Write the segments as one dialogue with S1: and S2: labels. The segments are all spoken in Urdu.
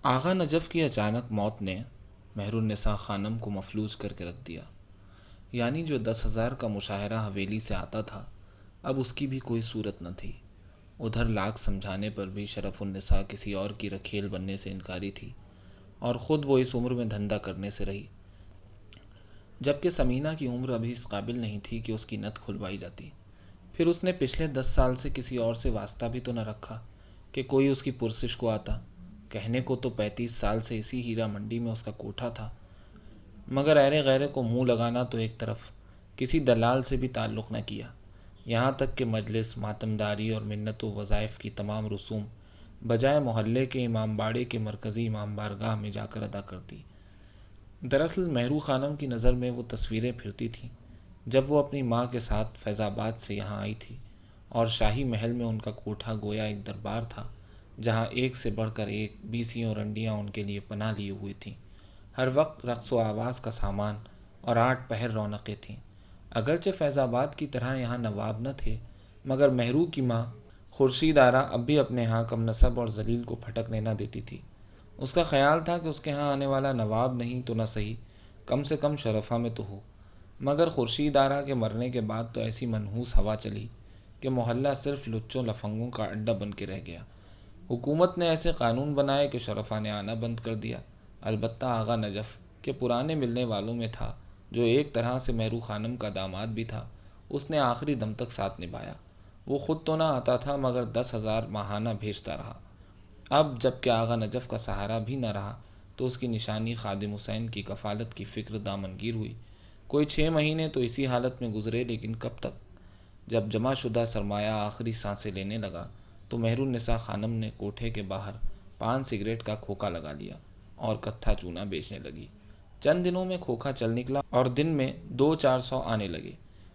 S1: آغا نجف کی اچانک موت نے مہرالنساء خانم کو مفلوج کر کے رکھ دیا۔ یعنی جو 10,000 کا مشاہرہ حویلی سے آتا تھا، اب اس کی بھی کوئی صورت نہ تھی۔ ادھر لاکھ سمجھانے پر بھی شرف النساء کسی اور کی رکھیل بننے سے انکاری تھی، اور خود وہ اس عمر میں دھندا کرنے سے رہی، جبکہ ثمینہ کی عمر ابھی اس قابل نہیں تھی کہ اس کی نت کھلوائی جاتی۔ پھر اس نے پچھلے 10 سال سے کسی اور سے واسطہ بھی تو نہ رکھا کہ کوئی اس کی پرسش کو آتا۔ کہنے کو تو 35 سال سے اسی ہیرا منڈی میں اس کا کوٹھا تھا، مگر ایرے غیرے کو منہ لگانا تو ایک طرف، کسی دلال سے بھی تعلق نہ کیا، یہاں تک کہ مجلس، ماتمداری اور منت و وظائف کی تمام رسوم بجائے محلے کے امام باڑے کے مرکزی امام بارگاہ میں جا کر ادا کرتی۔ دراصل مہرو خانم کی نظر میں وہ تصویریں پھرتی تھیں جب وہ اپنی ماں کے ساتھ فیض آباد سے یہاں آئی تھی، اور شاہی محل میں ان کا کوٹھا گویا ایک دربار تھا جہاں ایک سے بڑھ کر ایک بیسیوں رنڈیاں ان کے لیے پناہ لیے ہوئی تھیں۔ ہر وقت رقص و آواز کا سامان اور 8 پہر رونقیں تھیں۔ اگرچہ فیض آباد کی طرح یہاں نواب نہ تھے، مگر مہرو کی ماں خورشید آرا اب بھی اپنے ہاں کم نسب اور ذلیل کو پھٹکنے نہ دیتی تھی۔ اس کا خیال تھا کہ اس کے ہاں آنے والا نواب نہیں تو نہ صحیح، کم سے کم شرفہ میں تو ہو۔ مگر خورشید آرا کے مرنے کے بعد تو ایسی منحوس ہوا چلی کہ محلہ صرف لچوں لفنگوں کا اڈہ بن کے رہ گیا۔ حکومت نے ایسے قانون بنائے کہ شرفا نے آنا بند کر دیا۔ البتہ آغا نجف کے پرانے ملنے والوں میں تھا، جو ایک طرح سے مہرو خانم کا داماد بھی تھا، اس نے آخری دم تک ساتھ نبھایا۔ وہ خود تو نہ آتا تھا مگر 10,000 ماہانہ بھیجتا رہا۔ اب جب کہ آغا نجف کا سہارا بھی نہ رہا تو اس کی نشانی خادم حسین کی کفالت کی فکر دامنگیر ہوئی۔ کوئی 6 مہینے تو اسی حالت میں گزرے، لیکن کب تک؟ جب جمع شدہ سرمایہ آخری سانسیں لینے لگا تو مہرالنساء خانم نے کوٹھے کے باہر پان سگریٹ کا کھوکا لگا لیا اور کتھا چونا بیچنے لگی۔ چند دنوں میں کھوکھا چل نکلا اور دن میں 200-400 آنے لگے۔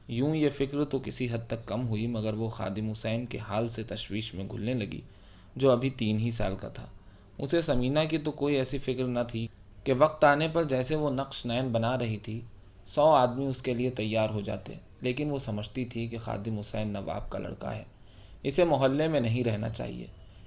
S1: یوں یہ فکر تو کسی حد تک کم ہوئی، مگر وہ خادم حسین کے حال سے تشویش میں گھلنے لگی جو ابھی 3 ہی سال کا تھا۔ اسے ثمینہ کی تو کوئی ایسی فکر نہ تھی کہ وقت آنے پر جیسے وہ نقش نین بنا رہی تھی 100 آدمی اس کے لیے تیار ہو جاتے، لیکن وہ سمجھتی تھی کہ خادم حسین نواب کا لڑکا ہے، اسے محلے میں نہیں رہنا چاہیے۔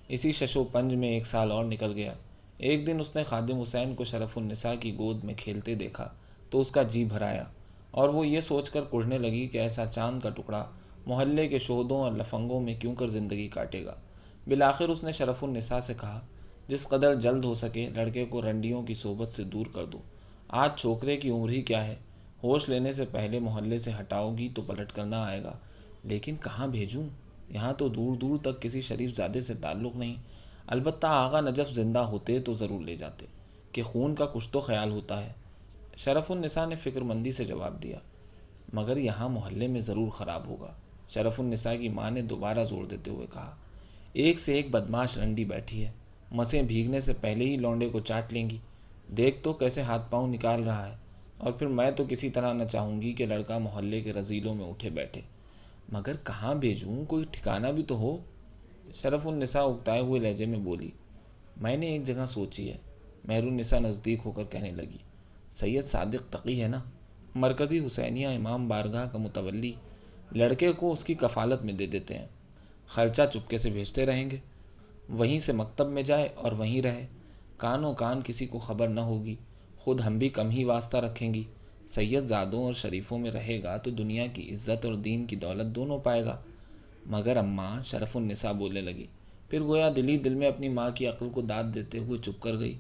S1: اسی شش و پنج میں 1 سال اور نکل گیا۔ ایک دن اس نے خادم حسین کو شرف النساء کی گود میں کھیلتے دیکھا تو اس کا جی بھرایا، اور وہ یہ سوچ کر کڑھنے لگی کہ ایسا چاند کا ٹکڑا محلے کے شودوں اور لفنگوں میں کیوں کر زندگی کاٹے گا۔ بالآخر اس نے شرف النساء سے کہا، جس قدر جلد ہو سکے لڑکے کو رنڈیوں کی صحبت سے دور کر دو۔ آج چھوکرے کی عمر ہی کیا ہے، ہوش لینے سے پہلے محلے سے ہٹاؤ گی تو پلٹ کر نہ آئے گا۔ لیکن کہاں بھیجوں؟ یہاں تو دور دور تک کسی شریف زادے سے تعلق نہیں۔ البتہ آغا نجف زندہ ہوتے تو ضرور لے جاتے، کہ خون کا کچھ تو خیال ہوتا ہے۔ شرف النساء نے فکر مندی سے جواب دیا، مگر یہاں محلے میں ضرور خراب ہوگا۔ شرف النساء کی ماں نے دوبارہ زور دیتے ہوئے کہا، ایک سے ایک بدماش رنڈی بیٹھی ہے، مسیں بھیگنے سے پہلے ہی لونڈے کو چاٹ لیں گی۔ دیکھ تو کیسے ہاتھ پاؤں نکال رہا ہے، اور پھر میں تو کسی طرح نہ چاہوں گی کہ لڑکا محلے کے رذیلوں میں اٹھے بیٹھے۔ مگر کہاں بھیجوں، کوئی ٹھکانہ بھی تو ہو۔ شرف النساء اکتائے ہوئے لہجے میں بولی، میں نے ایک جگہ سوچی ہے۔ مہرالنساء نزدیک ہو کر کہنے لگی، سید صادق تقی ہے نا، مرکزی حسینیہ امام بارگاہ کا متولی، لڑکے کو اس کی کفالت میں دے دیتے ہیں، خرچہ چپکے سے بھیجتے رہیں گے، وہیں سے مکتب میں جائے اور وہیں رہے، کانوں کان کسی کو خبر نہ ہوگی، خود ہم بھی کم ہی واسطہ رکھیں گی۔ سید زادوں اور شریفوں میں رہے گا تو دنیا کی عزت اور دین کی دولت دونوں پائے گا۔ مگر اماں، شرف النساء بولنے لگی، پھر گویا دل ہی دل میں اپنی ماں کی عقل کو داد دیتے ہوئے چپ کر گئی۔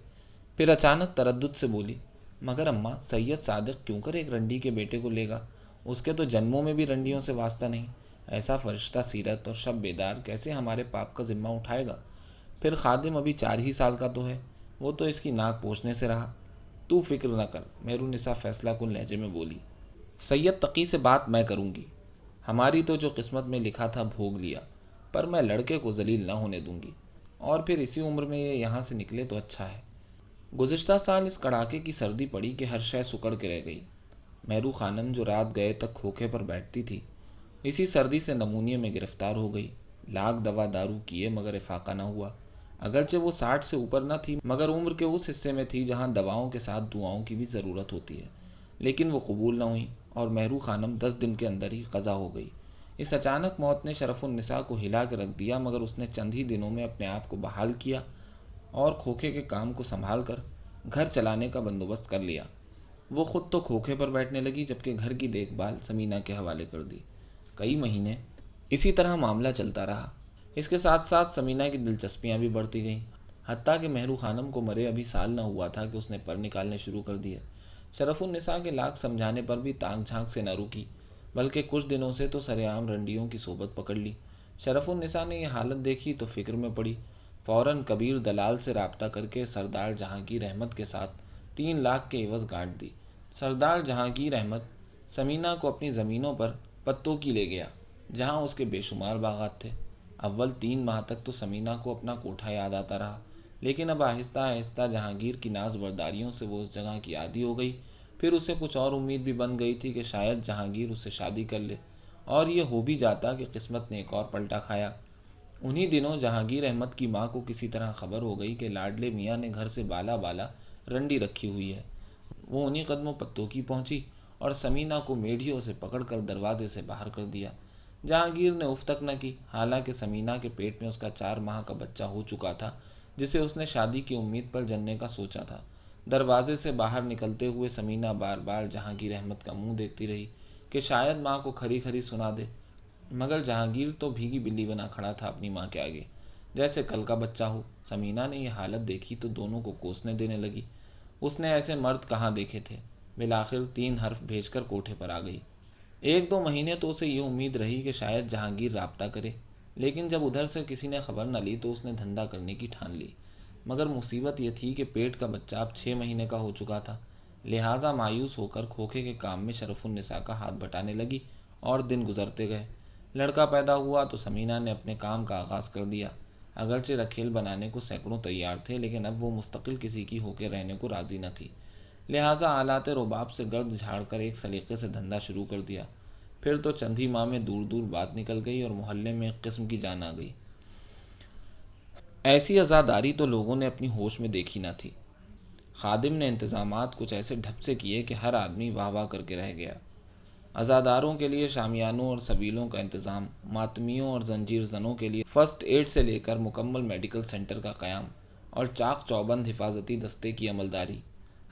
S1: پھر اچانک تردد سے بولی، مگر اماں، سید صادق کیوں کر ایک رنڈی کے بیٹے کو لے گا؟ اس کے تو جنموں میں بھی رنڈیوں سے واسطہ نہیں۔ ایسا فرشتہ سیرت اور شب بیدار کیسے ہمارے پاپ کا ذمہ اٹھائے گا؟ پھر خادم ابھی 4 ہی سال کا تو ہے، وہ تو اس کی ناک پوچھنے سے رہا۔ تو فکر نہ کر، مہرالنساء فیصلہ کن لہجے میں بولی، سید تقی سے بات میں کروں گی۔ ہماری تو جو قسمت میں لکھا تھا بھوگ لیا، پر میں لڑکے کو ذلیل نہ ہونے دوں گی، اور پھر اسی عمر میں یہ یہاں سے نکلے تو اچھا ہے۔ گزشتہ سال اس کڑاکے کی سردی پڑی کہ ہر شے سکڑ کے رہ گئی۔ مہرو خانم جو رات گئے تک کھوکھے پر بیٹھتی تھی، اسی سردی سے نمونیے میں گرفتار ہو گئی۔ لاکھ دوا دارو کیے مگر افاقہ نہ ہوا۔ اگرچہ وہ 60 سے اوپر نہ تھی، مگر عمر کے اس حصے میں تھی جہاں دواؤں کے ساتھ دعاؤں کی بھی ضرورت ہوتی ہے، لیکن وہ قبول نہ ہوئیں، اور مہرو خانم 10 دن کے اندر ہی قضا ہو گئی۔ اس اچانک موت نے شرف النساء کو ہلا کے رکھ دیا، مگر اس نے چند ہی دنوں میں اپنے آپ کو بحال کیا اور کھوکھے کے کام کو سنبھال کر گھر چلانے کا بندوبست کر لیا۔ وہ خود تو کھوکھے پر بیٹھنے لگی جبکہ گھر کی دیکھ بھال سمینہ کے حوالے کر دی۔ کئی مہینے اسی طرح معاملہ چلتا رہا۔ اس کے ساتھ ساتھ سمینہ کی دلچسپیاں بھی بڑھتی گئیں، حتیٰ کہ مہرو خانم کو مرے ابھی سال نہ ہوا تھا کہ اس نے پر نکالنے شروع کر دیے۔ شرف النساء کے لاکھ سمجھانے پر بھی تانگ جھانک سے نہ رکی، بلکہ کچھ دنوں سے تو سر عام رنڈیوں کی صحبت پکڑ لی۔ شرف النساء نے یہ حالت دیکھی تو فکر میں پڑی، فوراً کبیر دلال سے رابطہ کر کے سردار جہانگیر احمد کے ساتھ 3 لاکھ کے عوض گانٹ دی۔ سردار جہانگیر احمد سمینہ کو اپنی زمینوں پر پتوں کی لے گیا، جہاں اس کے بے شمار باغات تھے۔ اول 3 ماہ تک تو سمینہ کو اپنا کوٹھا یاد آتا رہا، لیکن اب آہستہ آہستہ جہانگیر کی ناز برداریوں سے وہ اس جگہ کی عادی ہو گئی۔ پھر اسے کچھ اور امید بھی بن گئی تھی کہ شاید جہانگیر اس سے شادی کر لے، اور یہ ہو بھی جاتا کہ قسمت نے ایک اور پلٹا کھایا۔ انہی دنوں جہانگیر احمد کی ماں کو کسی طرح خبر ہو گئی کہ لاڈلے میاں نے گھر سے بالا بالا رنڈی رکھی ہوئی ہے۔ وہ انہی قدموں پتوں کی پہنچی اور سمینہ کو میڈھیوں سے پکڑ کر دروازے سے باہر کر دیا۔ جہانگیر نے اف تک نہ کی، حالانکہ سمینہ کے پیٹ میں اس کا 4 ماہ کا بچہ ہو چکا تھا، جسے اس نے شادی کی امید پر جننے کا سوچا تھا۔ دروازے سے باہر نکلتے ہوئے سمینہ بار بار جہانگیر احمد کا منہ دیکھتی رہی کہ شاید ماں کو کھری کھری سنا دے، مگر جہانگیر تو بھیگی بلی بنا کھڑا تھا اپنی ماں کے آگے، جیسے کل کا بچہ ہو۔ سمینہ نے یہ حالت دیکھی تو دونوں کو کوسنے دینے لگی۔ اس نے ایسے مرد کہاں دیکھے تھے۔ بالآخر 3 حرف بھیج کر کوٹھے پر آ گئی۔ 1-2 مہینے تو اسے یہ امید رہی کہ شاید جہانگیر رابطہ کرے، لیکن جب ادھر سے کسی نے خبر نہ لی تو اس نے دھندا کرنے کی ٹھان لی۔ مگر مصیبت یہ تھی کہ پیٹ کا بچہ اب 6 مہینے کا ہو چکا تھا، لہٰذا مایوس ہو کر کھوکھے کے کام میں شرف النساء کا ہاتھ بٹانے لگی اور دن گزرتے گئے۔ لڑکا پیدا ہوا تو سمینہ نے اپنے کام کا آغاز کر دیا۔ اگرچہ رکھیل بنانے کو سینکڑوں تیار تھے، لیکن اب وہ مستقل کسی کی ہو کے رہنے کو راضی نہ تھی، لہٰذا آلات رباب سے گرد جھاڑ کر ایک سلیقے سے دھندا شروع کر دیا۔ پھر تو چند ہی ماہ میں دور دور بات نکل گئی اور محلے میں ایک قسم کی جان آ گئی۔ ایسی عزاداری تو لوگوں نے اپنی ہوش میں دیکھی نہ تھی۔ خادم نے انتظامات کچھ ایسے ڈھپ سے کیے کہ ہر آدمی واہ واہ کر کے رہ گیا۔ عزاداروں کے لیے شامیانوں اور سبیلوں کا انتظام، ماتمیوں اور زنجیر زنوں کے لیے فرسٹ ایڈ سے لے کر مکمل میڈیکل سینٹر کا قیام اور چاق چوبند حفاظتی دستے کی عملداری،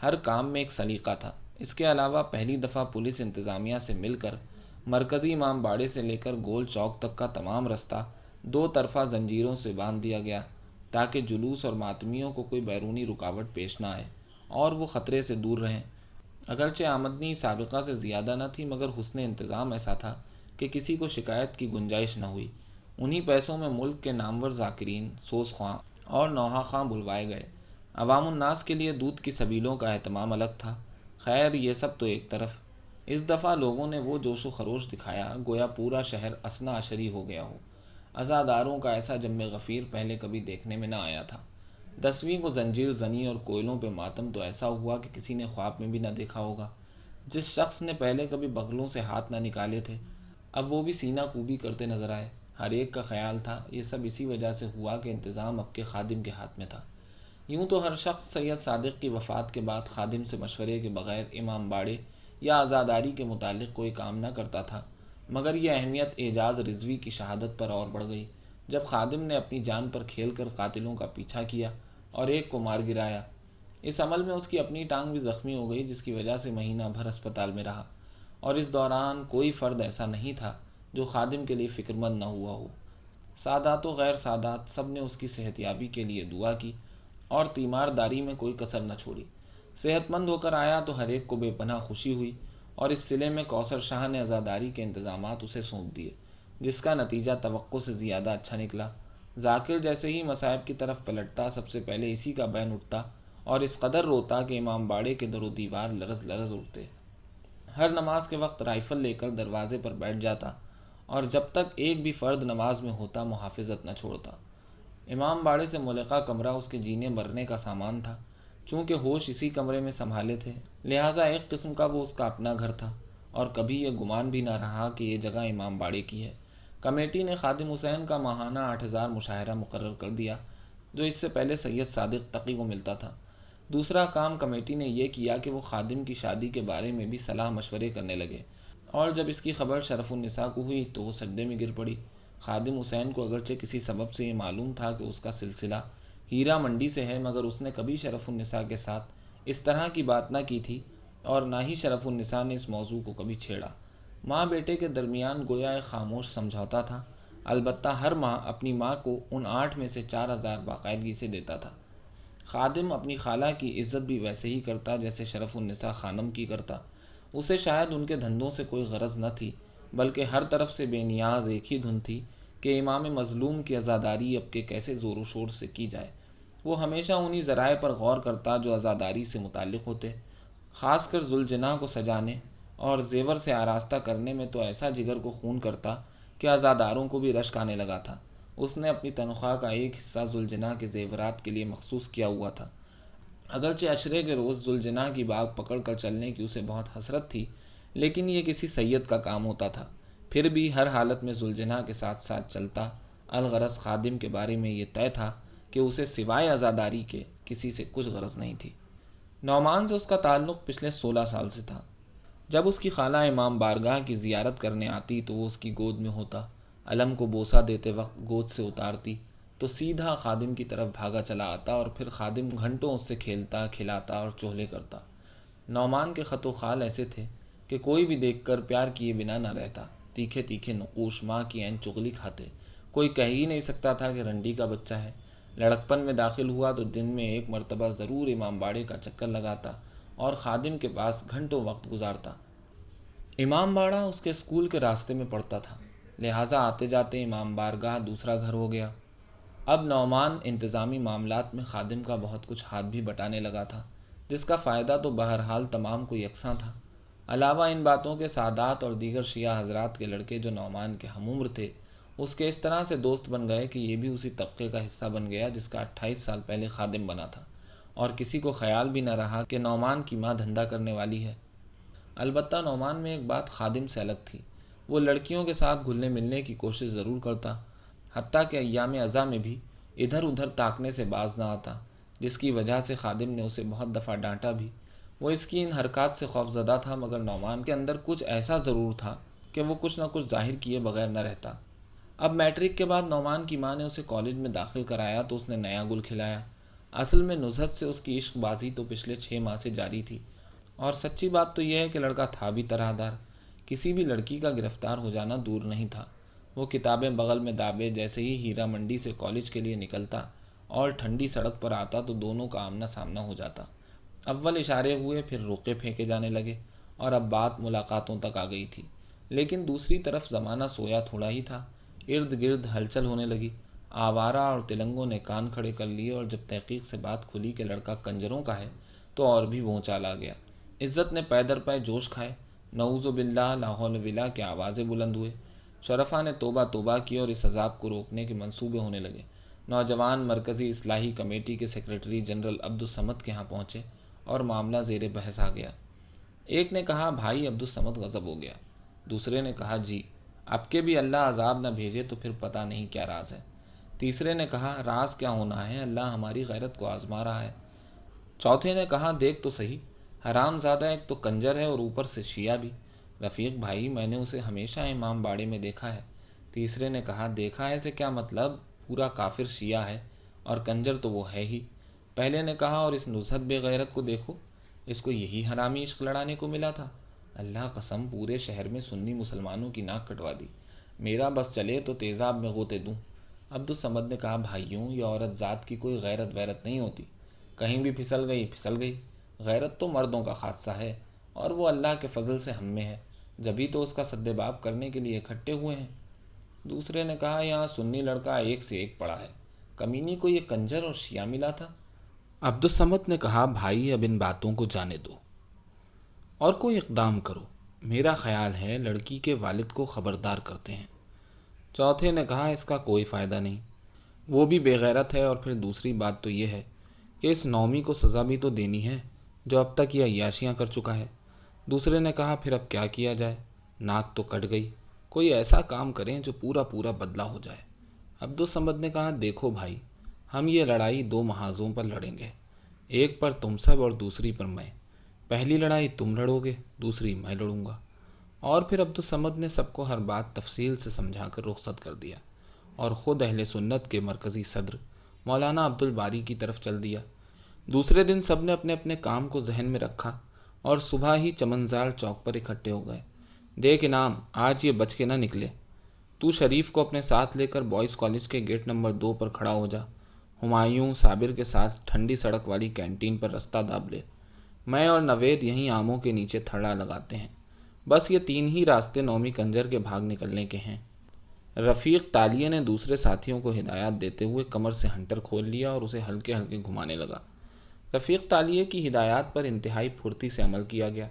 S1: ہر کام میں ایک سلیقہ تھا۔ اس کے علاوہ پہلی دفعہ پولیس انتظامیہ سے مل کر مرکزی امام باڑے سے لے کر گول چوک تک کا تمام رستہ 2 طرفہ زنجیروں سے باندھ دیا گیا، تاکہ جلوس اور ماتمیوں کو کوئی بیرونی رکاوٹ پیش نہ آئے اور وہ خطرے سے دور رہیں۔ اگرچہ آمدنی سابقہ سے زیادہ نہ تھی، مگر حسن انتظام ایسا تھا کہ کسی کو شکایت کی گنجائش نہ ہوئی۔ انہی پیسوں میں ملک کے نامور ذاکرین، سوز خواں اور نوحہ خواں بلوائے گئے۔ عوام الناس کے لیے دودھ کی سبیلوں کا اہتمام الگ تھا۔ خیر، یہ سب تو ایک طرف۔ اس دفعہ لوگوں نے وہ جوش و خروش دکھایا گویا پورا شہر اثنا عشری ہو گیا ہو۔ عزاداروں کا ایسا جم غفیر پہلے کبھی دیکھنے میں نہ آیا تھا۔ 10ویں کو زنجیر زنی اور کوئلوں پہ ماتم تو ایسا ہوا کہ کسی نے خواب میں بھی نہ دیکھا ہوگا۔ جس شخص نے پہلے کبھی بغلوں سے ہاتھ نہ نکالے تھے، اب وہ بھی سینہ کوبی کرتے نظر آئے۔ ہر ایک کا خیال تھا یہ سب اسی وجہ سے ہوا کہ انتظام اب کے خادم کے ہاتھ میں تھا۔ یوں تو ہر شخص سید صادق کی وفات کے بعد خادم سے مشورے کے بغیر امام باڑے یا عزاداری کے متعلق کوئی کام نہ کرتا تھا، مگر یہ اہمیت اعجاز رضوی کی شہادت پر اور بڑھ گئی، جب خادم نے اپنی جان پر کھیل کر قاتلوں کا پیچھا کیا اور ایک کو مار گرایا۔ اس عمل میں اس کی اپنی ٹانگ بھی زخمی ہو گئی، جس کی وجہ سے مہینہ بھر اسپتال میں رہا، اور اس دوران کوئی فرد ایسا نہیں تھا جو خادم کے لیے فکر مند نہ ہوا ہو۔ سادات و غیر سادات سب نے اس کی صحت یابی کے لیے دعا کی اور تیمار داری میں کوئی کسر نہ چھوڑی۔ صحت مند ہو کر آیا تو ہر ایک کو بے پناہ خوشی ہوئی، اور اس صلے میں کوثر شاہ نے عزاداری کے انتظامات اسے سونپ دیے، جس کا نتیجہ توقع سے زیادہ اچھا نکلا۔ ذاکر جیسے ہی مصائب کی طرف پلٹتا، سب سے پہلے اسی کا بین اٹھتا اور اس قدر روتا کہ امام باڑے کے در و دیوار لرز لرز اٹھتے۔ ہر نماز کے وقت رائفل لے کر دروازے پر بیٹھ جاتا اور جب تک ایک بھی فرد نماز میں ہوتا محافظت نہ چھوڑتا۔ امام باڑے سے ملحقہ کمرہ اس کے جینے مرنے کا سامان تھا۔ چونکہ ہوش اسی کمرے میں سنبھالے تھے، لہٰذا ایک قسم کا وہ اس کا اپنا گھر تھا، اور کبھی یہ گمان بھی نہ رہا کہ یہ جگہ امام باڑے کی ہے۔ کمیٹی نے خادم حسین کا ماہانہ 8000 مشاہرہ مقرر کر دیا، جو اس سے پہلے سید صادق تقی کو ملتا تھا۔ دوسرا کام کمیٹی نے یہ کیا کہ وہ خادم کی شادی کے بارے میں بھی صلاح مشورے کرنے لگے، اور جب اس کی خبر شرف النساء کو ہوئی تو وہ سجدے میں گر پڑی۔ خادم حسین کو اگرچہ کسی سبب سے یہ معلوم تھا کہ اس کا سلسلہ ہیرا منڈی سے ہے، مگر اس نے کبھی شرف النساء کے ساتھ اس طرح کی بات نہ کی تھی، اور نہ ہی شرف النساء نے اس موضوع کو کبھی چھیڑا۔ ماں بیٹے کے درمیان گویا ایک خاموش سمجھوتا تھا، البتہ ہر ماہ اپنی ماں کو ان 8 میں سے 4,000 باقاعدگی سے دیتا تھا۔ خادم اپنی خالہ کی عزت بھی ویسے ہی کرتا جیسے شرف النساء خانم کی کرتا۔ اسے شاید ان کے دھندوں سے کوئی غرض نہ تھی، بلکہ ہر طرف سے بے نیاز ایک ہی دھن تھی کہ امام مظلوم کی عزاداری اب کے کیسے زور و شور سے کی جائے۔ وہ ہمیشہ انہی ذرائع پر غور کرتا جو عزاداری سے متعلق ہوتے، خاص کر ذوالجناح کو سجانے اور زیور سے آراستہ کرنے میں تو ایسا جگر کو خون کرتا کہ عزاداروں کو بھی رشک آنے لگا تھا۔ اس نے اپنی تنخواہ کا ایک حصہ ذوالجناح کے زیورات کے لیے مخصوص کیا ہوا تھا۔ اگرچہ عشرے کے روز ذوالجناح کی باغ پکڑ کر چلنے کی اسے بہت حسرت تھی، لیکن یہ کسی سید کا کام ہوتا تھا۔ پھر بھی ہر حالت میں ذوالجناح کے ساتھ ساتھ چلتا۔ الغرض خادم کے بارے میں یہ طے تھا کہ اسے سوائے عزاداری کے کسی سے کچھ غرض نہیں تھی۔ نعمان سے اس کا تعلق پچھلے 16 سال سے تھا۔ جب اس کی خالہ امام بارگاہ کی زیارت کرنے آتی تو وہ اس کی گود میں ہوتا، علم کو بوسہ دیتے وقت گود سے اتارتی تو سیدھا خادم کی طرف بھاگا چلا آتا، اور پھر خادم گھنٹوں اس سے کھیلتا، کھلاتا اور چولھے کرتا۔ نعمان کے خط و خال ایسے تھے کہ کوئی بھی دیکھ کر پیار کیے بنا نہ رہتا۔ تیکھے تیکھے نقوش، ماں کی عین چغلی کھاتے، کوئی کہہ ہی نہیں سکتا تھا کہ رنڈی کا بچہ ہے۔ لڑکپن میں داخل ہوا تو دن میں ایک مرتبہ ضرور امام باڑے کا چکر لگاتا اور خادم کے پاس گھنٹوں وقت گزارتا۔ امام باڑہ اس کے اسکول کے راستے میں پڑتا تھا، لہٰذا آتے جاتے امام بارگاہ دوسرا گھر ہو گیا۔ اب نعمان انتظامی معاملات میں خادم کا بہت کچھ ہاتھ بھی بٹانے لگا تھا، جس کا فائدہ تو بہرحال تمام کو یکساں تھا۔ علاوہ ان باتوں کے سادات اور دیگر شیعہ حضرات کے لڑکے جو نعمان کے ہم عمر تھے، اس کے اس طرح سے دوست بن گئے کہ یہ بھی اسی طبقے کا حصہ بن گیا جس کا 28 سال پہلے خادم بنا تھا، اور کسی کو خیال بھی نہ رہا کہ نعمان کی ماں دھندا کرنے والی ہے۔ البتہ نعمان میں ایک بات خادم سے الگ تھی، وہ لڑکیوں کے ساتھ گھلنے ملنے کی کوشش ضرور کرتا، حتیٰ کہ ایام عزا میں بھی ادھر ادھر تاکنے سے باز نہ آتا، جس کی وجہ سے خادم نے اسے بہت دفعہ ڈانٹا بھی۔ وہ اس کی ان حرکات سے خوف زدہ تھا، مگر نعمان کے اندر کچھ ایسا ضرور تھا کہ وہ کچھ نہ کچھ ظاہر کیے بغیر نہ رہتا۔ اب میٹرک کے بعد نعمان کی ماں نے اسے کالج میں داخل کرایا تو اس نے نیا گل کھلایا۔ اصل میں نزہت سے اس کی عشق بازی تو پچھلے 6 ماہ سے جاری تھی، اور سچی بات تو یہ ہے کہ لڑکا تھا بھی طرح دار، کسی بھی لڑکی کا گرفتار ہو جانا دور نہیں تھا۔ وہ کتابیں بغل میں دابے جیسے ہی ہیرا منڈی سے کالج کے لیے نکلتا اور ٹھنڈی سڑک پر آتا تو دونوں کا آمنا سامنا ہو جاتا۔ اول اشارے ہوئے، پھر روکے پھینکے جانے لگے، اور اب بات ملاقاتوں تک آ گئی تھی۔ لیکن دوسری طرف زمانہ سویا تھوڑا ہی تھا، ارد گرد ہلچل ہونے لگی۔ آوارہ اور تلنگوں نے کان کھڑے کر لیے، اور جب تحقیق سے بات کھلی کہ لڑکا کنجروں کا ہے تو اور بھی بھونچال آ گیا۔ عزت نے پے در پے جوش کھائے، نعوذ باللہ لا حول ولا کے آوازیں بلند ہوئے۔ شرفا نے توبہ توبہ کی اور اس عذاب کو روکنے کے منصوبے ہونے لگے۔ نوجوان مرکزی اصلاحی کمیٹی کے سیکریٹری جنرل عبدالصمد کے ہاں پہنچے اور معاملہ زیر بحث آ گیا۔ ایک نے کہا بھائی عبدالصمد غضب ہو گیا، دوسرے نے کہا جی اب کے بھی اللہ عذاب نہ بھیجے تو پھر پتہ نہیں کیا راز ہے۔ تیسرے نے کہا راز کیا ہونا ہے، اللہ ہماری غیرت کو آزما رہا ہے۔ چوتھے نے کہا دیکھ تو صحیح، حرام زادہ ایک تو کنجر ہے اور اوپر سے شیعہ بھی۔ رفیق بھائی میں نے اسے ہمیشہ امام باڑے میں دیکھا ہے۔ تیسرے نے کہا دیکھا ہے سے کیا مطلب، پورا کافر شیعہ ہے اور کنجر تو وہ ہے ہی۔ پہلے نے کہا اور اس نزہت بے غیرت کو دیکھو، اس کو یہی حرامی عشق لڑانے کو ملا تھا۔ اللہ قسم پورے شہر میں سنی مسلمانوں کی ناک کٹوا دی، میرا بس چلے تو تیزاب میں غوطے دوں۔ عبدالصمد نے کہا بھائیوں یہ عورت ذات کی کوئی غیرت ویرت نہیں ہوتی، کہیں بھی پھسل گئی۔ غیرت تو مردوں کا خاصہ ہے، اور وہ اللہ کے فضل سے ہم میں ہے، جبھی تو اس کا سد باب کرنے کے لیے اکٹھے ہوئے ہیں۔ دوسرے نے کہا یہاں سنی لڑکا ایک سے ایک پڑا ہے، کمینی کو یہ کنجر اور شیعہ ملا تھا۔ عبدالصمد نے کہا بھائی اب ان باتوں کو جانے دو اور کوئی اقدام کرو، میرا خیال ہے لڑکی کے والد کو خبردار کرتے ہیں۔ چوتھے نے کہا اس کا کوئی فائدہ نہیں، وہ بھی بے غیرت ہے، اور پھر دوسری بات تو یہ ہے کہ اس نومی کو سزا بھی تو دینی ہے جو اب تک یہ عیاشیاں کر چکا ہے۔ دوسرے نے کہا پھر اب کیا کیا جائے، ناک تو کٹ گئی، کوئی ایسا کام کریں جو پورا بدلہ ہو جائے۔ عبدالصمد نے کہا دیکھو بھائی ہم یہ لڑائی 2 محاذوں پر لڑیں گے، ایک پر تم سب اور دوسری پر میں۔ پہلی لڑائی تم لڑو گے، دوسری میں لڑوں گا۔ اور پھر عبدالصمد نے سب کو ہر بات تفصیل سے سمجھا کر رخصت کر دیا، اور خود اہل سنت کے مرکزی صدر مولانا عبد الباری کی طرف چل دیا۔ دوسرے دن سب نے اپنے اپنے کام کو ذہن میں رکھا اور صبح ہی چمنزار چوک پر اکٹھے ہو گئے۔ دیکھ انعام، آج یہ بچ کے نہ نکلے۔ تو شریف کو اپنے ساتھ لے کر بوائز کالج کے گیٹ نمبر 2 پر کھڑا ہو جا۔ ہمایوں صابر کے ساتھ ٹھنڈی سڑک والی کینٹین پر رستہ داب لے۔ میں اور نوید یہیں آموں کے نیچے تھڑا لگاتے ہیں۔ بس یہ 3 ہی راستے نومی کنجر کے بھاگ نکلنے کے ہیں۔ رفیق تالیہ نے دوسرے ساتھیوں کو ہدایات دیتے ہوئے کمر سے ہنٹر کھول لیا اور اسے ہلکے ہلکے گھمانے لگا۔ رفیق تالیہ کی ہدایات پر انتہائی پھرتی سے عمل کیا گیا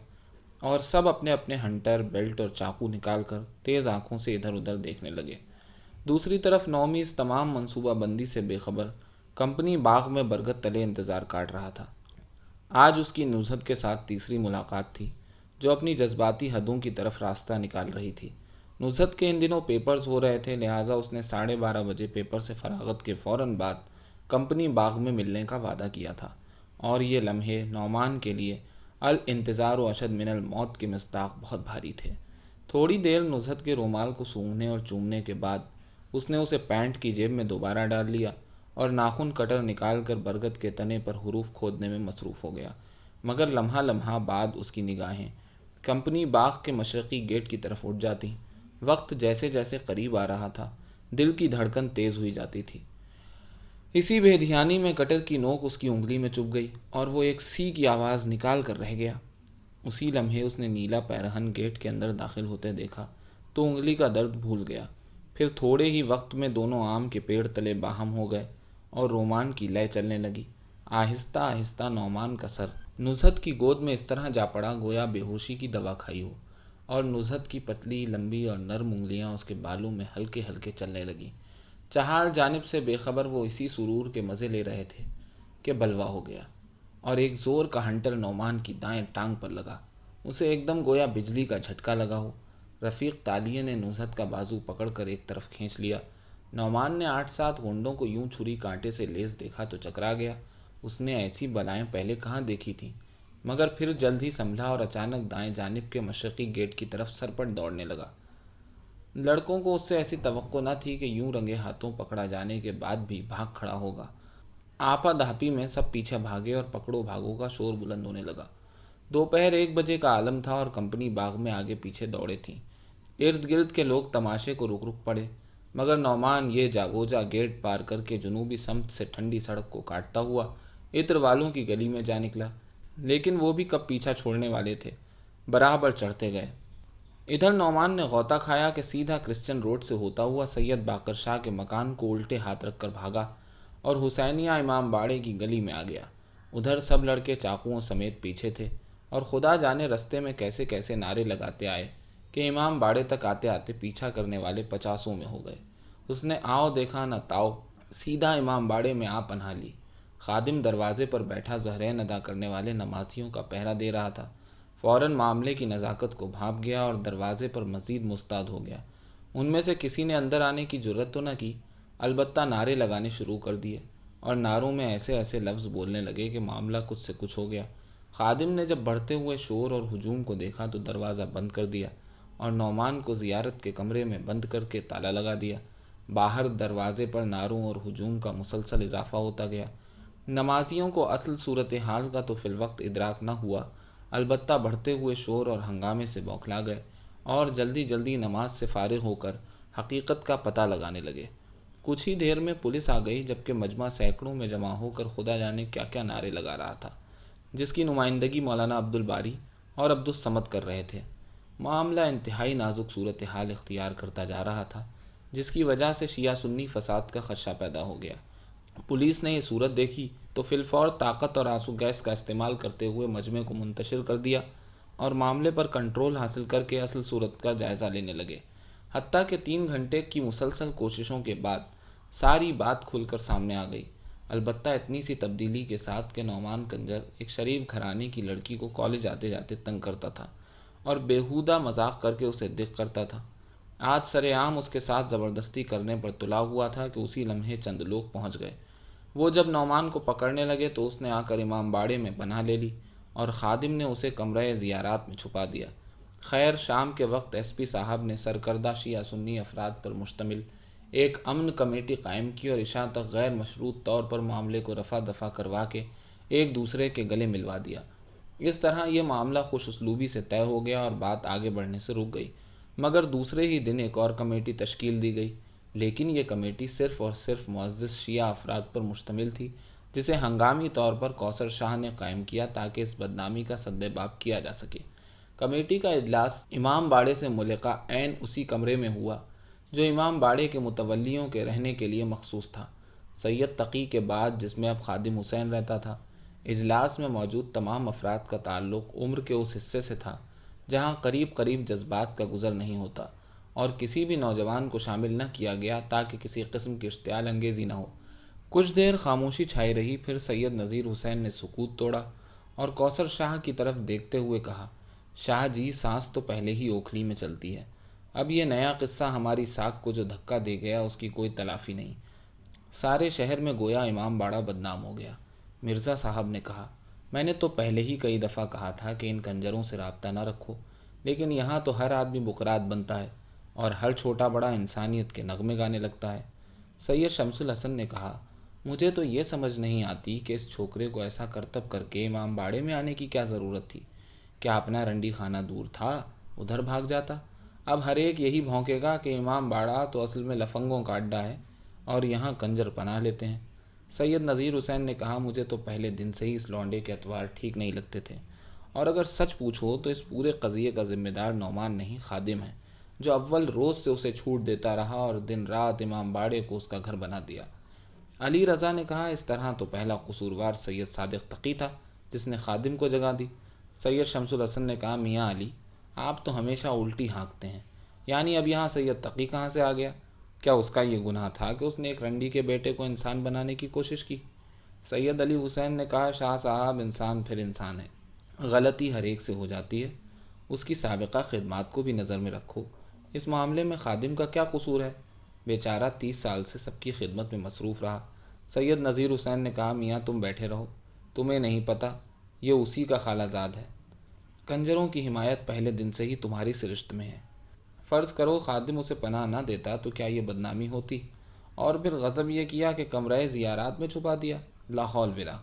S1: اور سب اپنے اپنے ہنٹر، بیلٹ اور چاقو نکال کر تیز آنکھوں سے ادھر ادھر دیکھنے لگے۔ دوسری طرف نومی اس تمام منصوبہ بندی سے بے خبر کمپنی باغ میں برگد تلے انتظار کاٹ رہا تھا۔ آج اس کی نزہت کے ساتھ تیسری ملاقات تھی جو اپنی جذباتی حدوں کی طرف راستہ نکال رہی تھی۔ نزہت کے ان دنوں پیپرز ہو رہے تھے، لہٰذا اس نے 12:30 بجے پیپر سے فراغت کے فوراً بعد کمپنی باغ میں ملنے کا وعدہ کیا تھا، اور یہ لمحے نعمان کے لیے الانتظار و اشد من الموت کے مصداق بہت بھاری تھے۔ تھوڑی دیر نزہت کے رومال کو سونگھنے اور چومنے کے بعد اس نے اسے پینٹ کی جیب میں دوبارہ ڈال لیا اور ناخن کٹر نکال کر برگد کے تنے پر حروف کھودنے میں مصروف ہو گیا، مگر لمحہ لمحہ بعد اس کی نگاہیں کمپنی باغ کے مشرقی گیٹ کی طرف اٹھ جاتی۔ وقت جیسے جیسے قریب آ رہا تھا دل کی دھڑکن تیز ہوئی جاتی تھی۔ اسی بے دھیانی میں کٹر کی نوک اس کی انگلی میں چبھ گئی اور وہ ایک سی کی آواز نکال کر رہ گیا۔ اسی لمحے اس نے نیلا پیرہن گیٹ کے اندر داخل ہوتے دیکھا تو انگلی کا درد بھول گیا۔ پھر تھوڑے ہی وقت میں دونوں آم کے پیڑ تلے باہم ہو گئے اور رومان کی لے چلنے لگی۔ آہستہ آہستہ نعمان کا سر نزہت کی گود میں اس طرح جا پڑا گویا بے ہوشی کی دوا کھائی ہو، اور نزہت کی پتلی لمبی اور نرم انگلیاں اس کے بالوں میں ہلکے ہلکے چلنے لگیں۔ چہار جانب سے بے خبر وہ اسی سرور کے مزے لے رہے تھے کہ بلوا ہو گیا اور ایک زور کا ہنٹر نعمان کی دائیں ٹانگ پر لگا۔ اسے ایک دم گویا بجلی کا جھٹکا لگا ہو۔ رفیق تالیہ نے نزہت کا بازو پکڑ کر ایک طرف کھینچ لیا۔ نعمان نے 8-7 گونڈوں کو یوں چھری کانٹے سے لیس دیکھا تو چکرا گیا۔ اس نے ایسی بلائیں پہلے کہاں دیکھی تھیں، مگر پھر جلد ہی سنبھلا اور اچانک دائیں جانب کے مشرقی گیٹ کی طرف سرپٹ دوڑنے لگا۔ لڑکوں کو اس سے ایسی توقع نہ تھی کہ یوں رنگے ہاتھوں پکڑا جانے کے بعد بھی بھاگ کھڑا ہوگا۔ آپا دھاپی میں سب پیچھے بھاگے اور پکڑو بھاگو کا شور بلند ہونے لگا۔ دوپہر 1 بجے کا عالم تھا اور کمپنی باغ میں آگے پیچھے دوڑے تھیں۔ ارد گرد کے لوگ تماشے کو رک رک پڑے، مگر نعمان یہ جا وہ جا گیٹ پار کر کے جنوبی سمت سے ٹھنڈی سڑک کو کاٹتا ہوا عطر والوں کی گلی میں جا نکلا۔ لیکن وہ بھی کب پیچھا چھوڑنے والے تھے، برابر چڑھتے گئے۔ ادھر نعمان نے غوطہ کھایا کہ سیدھا کرسچن روڈ سے ہوتا ہوا سید باقر شاہ کے مکان کو الٹے ہاتھ رکھ کر بھاگا اور حسینیہ امام باڑے کی گلی میں آ گیا۔ ادھر سب لڑکے چاقوؤں سمیت پیچھے تھے اور خدا جانے رستے میں کیسے کیسے نعرے لگاتے آئے کہ امام باڑے تک آتے آتے پیچھا کرنے والے 50 میں ہو گئے۔ اس نے آؤ دیکھا نہ تاؤ، سیدھا امام باڑے میں آ پناہ لی۔ خادم دروازے پر بیٹھا زہرین ادا کرنے والے نمازیوں کا پہرا دے رہا تھا، فوراً معاملے کی نزاکت کو بھانپ گیا اور دروازے پر مزید مستعد ہو گیا۔ ان میں سے کسی نے اندر آنے کی جرت تو نہ کی، البتہ نعرے لگانے شروع کر دیے اور نعروں میں ایسے ایسے لفظ بولنے لگے کہ معاملہ کچھ سے کچھ ہو گیا۔ خادم نے جب بڑھتے ہوئے شور اور ہجوم کو دیکھا تو دروازہ بند کر دیا اور نعمان کو زیارت کے کمرے میں بند کر کے تالا لگا دیا۔ باہر دروازے پر نعروں اور ہجوم کا مسلسل اضافہ ہوتا گیا۔ نمازیوں کو اصل صورتحال کا تو فی الوقت ادراک نہ ہوا، البتہ بڑھتے ہوئے شور اور ہنگامے سے بوکھلا گئے اور جلدی جلدی نماز سے فارغ ہو کر حقیقت کا پتہ لگانے لگے۔ کچھ ہی دیر میں پولیس آ گئی، جبکہ مجمع سینکڑوں میں جمع ہو کر خدا جانے کیا کیا نعرے لگا رہا تھا، جس کی نمائندگی مولانا عبد الباری اور عبد الصمد کر رہے تھے۔ معاملہ انتہائی نازک صورتحال اختیار کرتا جا رہا تھا، جس کی وجہ سے شیعہ سنی فساد کا خدشہ پیدا ہو گیا۔ پولیس نے یہ صورت دیکھی تو فی الفور طاقت اور آنسو گیس کا استعمال کرتے ہوئے مجمع کو منتشر کر دیا اور معاملے پر کنٹرول حاصل کر کے اصل صورت کا جائزہ لینے لگے۔ حتیٰ کہ 3 گھنٹے کی مسلسل کوششوں کے بعد ساری بات کھل کر سامنے آ گئی، البتہ اتنی سی تبدیلی کے ساتھ کہ نعمان کنجر ایک شریف گھرانے کی لڑکی کو کالج آتے جاتے تنگ کرتا تھا اور بیہودہ مذاق کر کے اسے دکھ کرتا تھا، آج سر عام اس کے ساتھ زبردستی کرنے پر تلا ہوا تھا کہ اسی لمحے چند لوگ پہنچ گئے۔ وہ جب نعمان کو پکڑنے لگے تو اس نے آ کر امام باڑے میں پناہ لے لی اور خادم نے اسے کمرہ زیارات میں چھپا دیا۔ خیر شام کے وقت ایس پی صاحب نے سرکردہ شیعہ سنی افراد پر مشتمل ایک امن کمیٹی قائم کی اور عشاء تک غیر مشروط طور پر معاملے کو رفع دفع کروا کے ایک دوسرے کے گلے ملوا دیا۔ اس طرح یہ معاملہ خوش اسلوبی سے طے ہو گیا اور بات آگے بڑھنے سے رک گئی، مگر دوسرے ہی دن ایک اور کمیٹی تشکیل دی گئی، لیکن یہ کمیٹی صرف اور صرف معزز شیعہ افراد پر مشتمل تھی، جسے ہنگامی طور پر کوثر شاہ نے قائم کیا تاکہ اس بدنامی کا سدباب کیا جا سکے۔ کمیٹی کا اجلاس امام باڑے سے ملقہ عین اسی کمرے میں ہوا جو امام باڑے کے متولیوں کے رہنے کے لیے مخصوص تھا، سید تقی کے بعد، جس میں اب خادم حسین رہتا تھا۔ اجلاس میں موجود تمام افراد کا تعلق عمر کے اس حصے سے تھا جہاں قریب قریب جذبات کا گزر نہیں ہوتا، اور کسی بھی نوجوان کو شامل نہ کیا گیا تاکہ کسی قسم کی اشتعال انگیزی نہ ہو۔ کچھ دیر خاموشی چھائی رہی، پھر سید نذیر حسین نے سکوت توڑا اور کوثر شاہ کی طرف دیکھتے ہوئے کہا، شاہ جی، سانس تو پہلے ہی اوکھلی میں چلتی ہے، اب یہ نیا قصہ ہماری ساکھ کو جو دھکا دے گیا اس کی کوئی تلافی نہیں۔ سارے شہر میں گویا امام باڑہ بدنام ہو گیا۔ مرزا صاحب نے کہا، میں نے تو پہلے ہی کئی دفعہ کہا تھا کہ ان کنجروں سے رابطہ نہ رکھو، لیکن یہاں تو ہر آدمی بقرات بنتا ہے اور ہر چھوٹا بڑا انسانیت کے نغمے گانے لگتا ہے۔ سید شمس الحسن نے کہا، مجھے تو یہ سمجھ نہیں آتی کہ اس چھوکرے کو ایسا کرتب کر کے امام باڑے میں آنے کی کیا ضرورت تھی؟ کیا اپنا رنڈی خانہ دور تھا، ادھر بھاگ جاتا؟ اب ہر ایک یہی بھونکے گا کہ امام باڑہ تو اصل میں لفنگوں کا اڈا ہے اور یہاں کنجر پناہ لیتے ہیں۔ سید نذیر حسین نے کہا، مجھے تو پہلے دن سے ہی اس لونڈے کے اطوار ٹھیک نہیں لگتے تھے، اور اگر سچ پوچھو تو اس پورے قضیے کا ذمہ دار نعمان نہیں، خادم ہے، جو اول روز سے اسے چھوٹ دیتا رہا اور دن رات امام باڑے کو اس کا گھر بنا دیا۔ علی رضا نے کہا، اس طرح تو پہلا قصوروار سید صادق تقی تھا جس نے خادم کو جگا دی۔ سید شمس الحسن نے کہا، میاں علی، آپ تو ہمیشہ الٹی ہانکتے ہیں، یعنی اب یہاں سید تقی کہاں سے آ گیا؟ کیا اس کا یہ گناہ تھا کہ اس نے ایک رنڈی کے بیٹے کو انسان بنانے کی کوشش کی؟ سید علی حسین نے کہا، شاہ صاحب، انسان پھر انسان ہے، غلطی ہر ایک سے ہو جاتی ہے، اس کی سابقہ خدمات کو بھی نظر میں رکھو۔ اس معاملے میں خادم کا کیا قصور ہے؟ بیچارہ 30 سال سے سب کی خدمت میں مصروف رہا۔ سید نذیر حسین نے کہا، میاں تم بیٹھے رہو، تمہیں نہیں پتہ، یہ اسی کا خالہ زاد ہے۔ کنجروں کی حمایت پہلے دن سے ہی تمہاری سرشت میں ہے۔ فرض کرو خادم اسے پناہ نہ دیتا تو کیا یہ بدنامی ہوتی؟ اور پھر غضب یہ کیا کہ کمرہ زیارات میں چھپا دیا، لا حول ولا،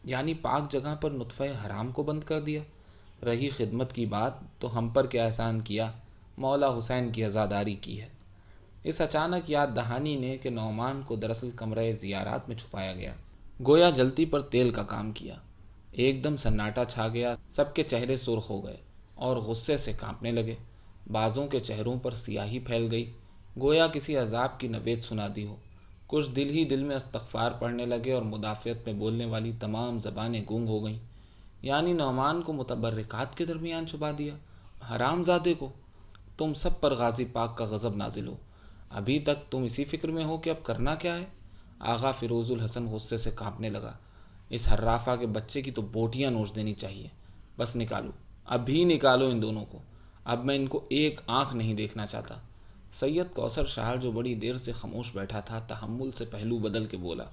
S1: یعنی پاک جگہ پر نطفہ حرام کو بند کر دیا۔ رہی خدمت کی بات، تو ہم پر کیا احسان کیا، مولا حسین کی عزاداری کی ہے۔ اس اچانک یاد دہانی نے کہ نعمان کو دراصل کمرہ زیارات میں چھپایا گیا، گویا جلتی پر تیل کا کام کیا۔ ایک دم سناٹا چھا گیا، سب کے چہرے سرخ ہو گئے اور غصے سے کانپنے لگے، بعضوں کے چہروں پر سیاہی پھیل گئی، گویا کسی عذاب کی نوید سنا دی ہو۔ کچھ دل ہی دل میں استغفار پڑھنے لگے اور مدافعت میں بولنے والی تمام زبانیں گونگ ہو گئیں۔ یعنی نعمان کو متبرکات کے درمیان چھپا دیا، حرام زادے کو! تم سب پر غازی پاک کا غضب نازل ہو، ابھی تک تم اسی فکر میں ہو کہ اب کرنا کیا ہے؟ آغا فیروز الحسن غصے سے کانپنے لگا، اس حرافہ کے بچے کی تو بوٹیاں نوچ دینی چاہیے، بس نکالو، ابھی نکالو ان دونوں کو، اب میں ان کو ایک آنکھ نہیں دیکھنا چاہتا۔ سید کوثر شاہ جو بڑی دیر سے خاموش بیٹھا تھا، تحمل سے پہلو بدل کے بولا،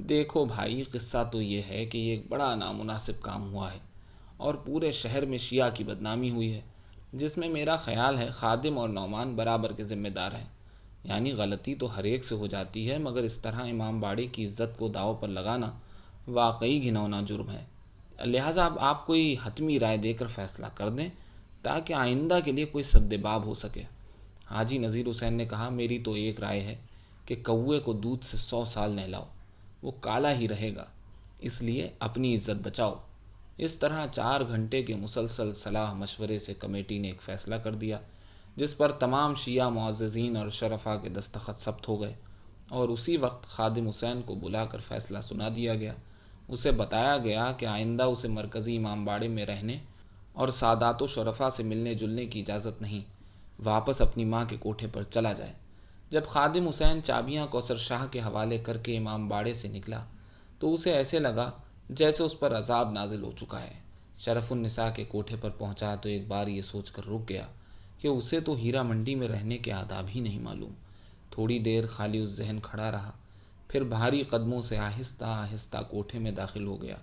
S1: دیکھو بھائی، قصہ تو یہ ہے کہ یہ ایک بڑا نامناسب کام ہوا ہے اور پورے شہر میں شیعہ کی بدنامی ہوئی ہے، جس میں میرا خیال ہے خادم اور نعمان برابر کے ذمہ دار ہیں۔ یعنی غلطی تو ہر ایک سے ہو جاتی ہے، مگر اس طرح امام باڑے کی عزت کو داؤ پر لگانا واقعی گھناؤنا جرم ہے۔ لہٰذا اب آپ کوئی حتمی رائے دے کر فیصلہ کر دیں تاکہ آئندہ کے لیے کوئی سدباب ہو سکے۔ حاجی نذیر حسین نے کہا، میری تو ایک رائے ہے کہ کوے کو دودھ سے 100 سال نہلاؤ، وہ کالا ہی رہے گا، اس لیے اپنی عزت بچاؤ۔ اس طرح 4 گھنٹے کے مسلسل صلاح مشورے سے کمیٹی نے ایک فیصلہ کر دیا جس پر تمام شیعہ معززین اور شرفاء کے دستخط ثبت ہو گئے، اور اسی وقت خادم حسین کو بلا کر فیصلہ سنا دیا گیا۔ اسے بتایا گیا کہ آئندہ اسے مرکزی امام باڑے میں رہنے اور سادات و شرفاء سے ملنے جلنے کی اجازت نہیں، واپس اپنی ماں کے کوٹھے پر چلا جائے۔ جب خادم حسین چابیاں کوثر شاہ کے حوالے کر کے امام باڑے سے نکلا تو اسے ایسے لگا جیسے اس پر عذاب نازل ہو چکا ہے۔ شرف النساء کے کوٹھے پر پہنچا تو ایک بار یہ سوچ کر رک گیا کہ اسے تو ہیرا منڈی میں رہنے کے آداب ہی نہیں معلوم۔ تھوڑی دیر خالی اس ذہن کھڑا رہا، پھر بھاری قدموں سے آہستہ آہستہ کوٹھے میں داخل ہو گیا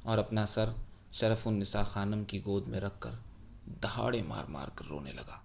S1: اور اپنا سر شرف النساء خانم کی گود میں رکھ کر دہاڑے مار مار کر رونے لگا۔